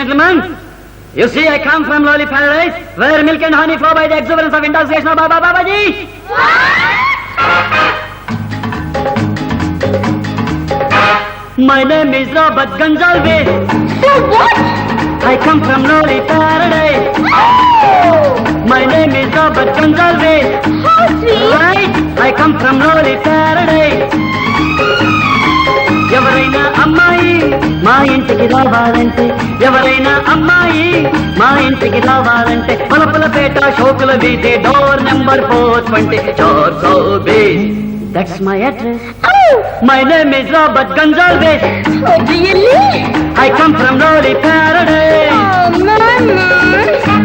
gentlemen, you see I come from lowly paradise where milk and honey flow by the exuberance of intoxication of Baba Babaji. My name is Robert Gonzalez. So what? I come from lowly paradise. Oh! My name is Robert Gonzalez. How sweet! Right? I come from lowly paradise. ఎవరైనా అమ్మాయి మా ఇంటికి రావాలంటే ఎవరైనా అమ్మాయి మా ఇంటికి రావాలంటే పలపలపేట షోకుల వీధి door number 420 420. That's my address. Oh! My name is Robert Gonzalez. Oh, really? I come from lowly paradise. Oh, Mama.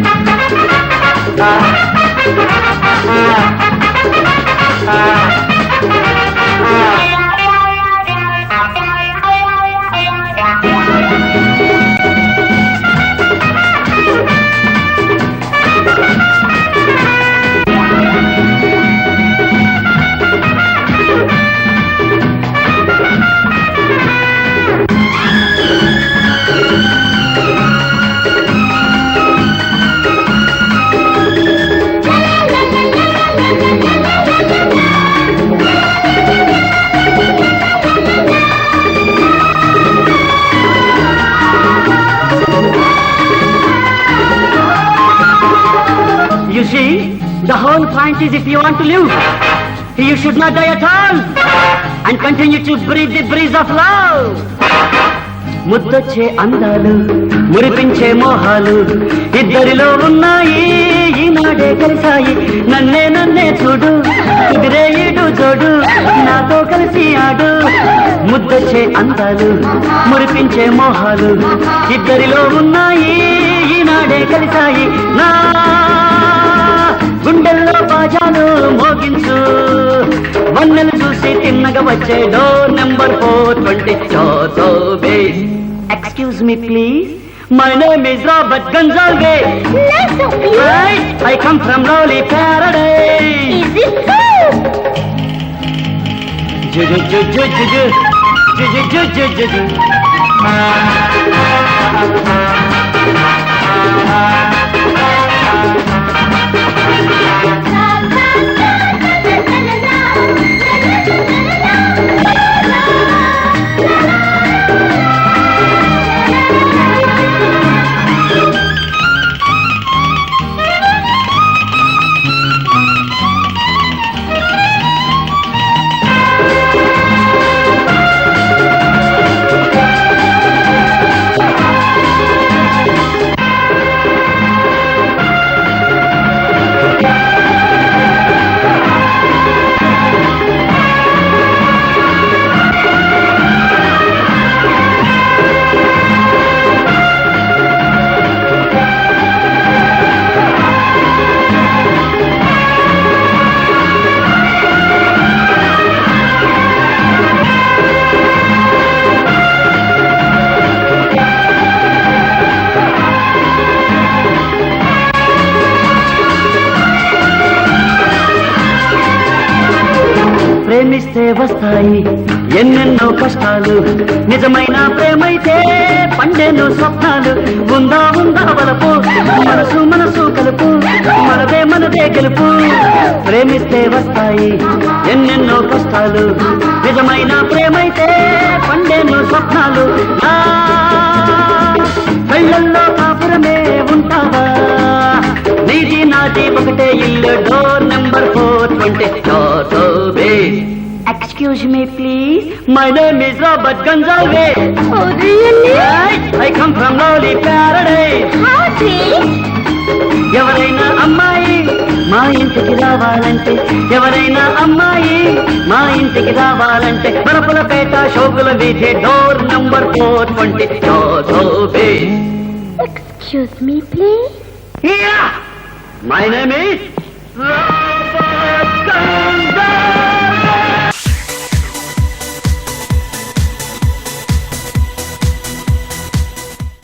You see, the whole point is if you want to live, you should not die at all and continue to breathe the breeze of love. ముద్దొచ్చే అందాలు మురిపించే మోహాలు ఇద్దరిలో ఉన్నాయి ఈనాడే కలిసాయి నన్నే చూడు కుదిరే ఈడు జోడు నాతో కలిసి ఆడు ముద్దొచ్చే అందాలు మురిపించే మోహాలు ఇద్దరిలో ఉన్నాయి ఈనాడే కలిసాయి నా గుండెల్లో బాజాలు మోగించు వన్నెలు చూసి తిన్నగా వచ్చే door number 420 Excuse me please, my name is Robert Gonzalez. Nice of you. Right, I come from lowly paradise. Is it true? ప్రేమిస్తే వస్తాయి ఎన్నెన్నో కష్టాలు నిజమైన ప్రేమైతే పండెను స్వప్నాలు ఉందా వలపు మనసు కలుపు మనదే గెలుపు ప్రేమిస్తే వస్తాయి ఎన్నెన్నో కష్టాలు నిజమైన ప్రేమైతే పండెను స్వప్నాలు కళ్ళల్లో కాపురమే ఉంటావా నీది నాది ఒకటే ఇల్లు door number 420 Excuse me please, my name is Robert Gonzalez. Oh, really? Right, I come from lowly paradise. How sweet! ఎవరైనా అమ్మాయి మా ఇంటికి రావాలంటే ఎవరైనా అమ్మాయి మా ఇంటికి రావాలంటే పరపులపేట షోకుల వీధి door number 420 Excuse me please. Yeah, my name is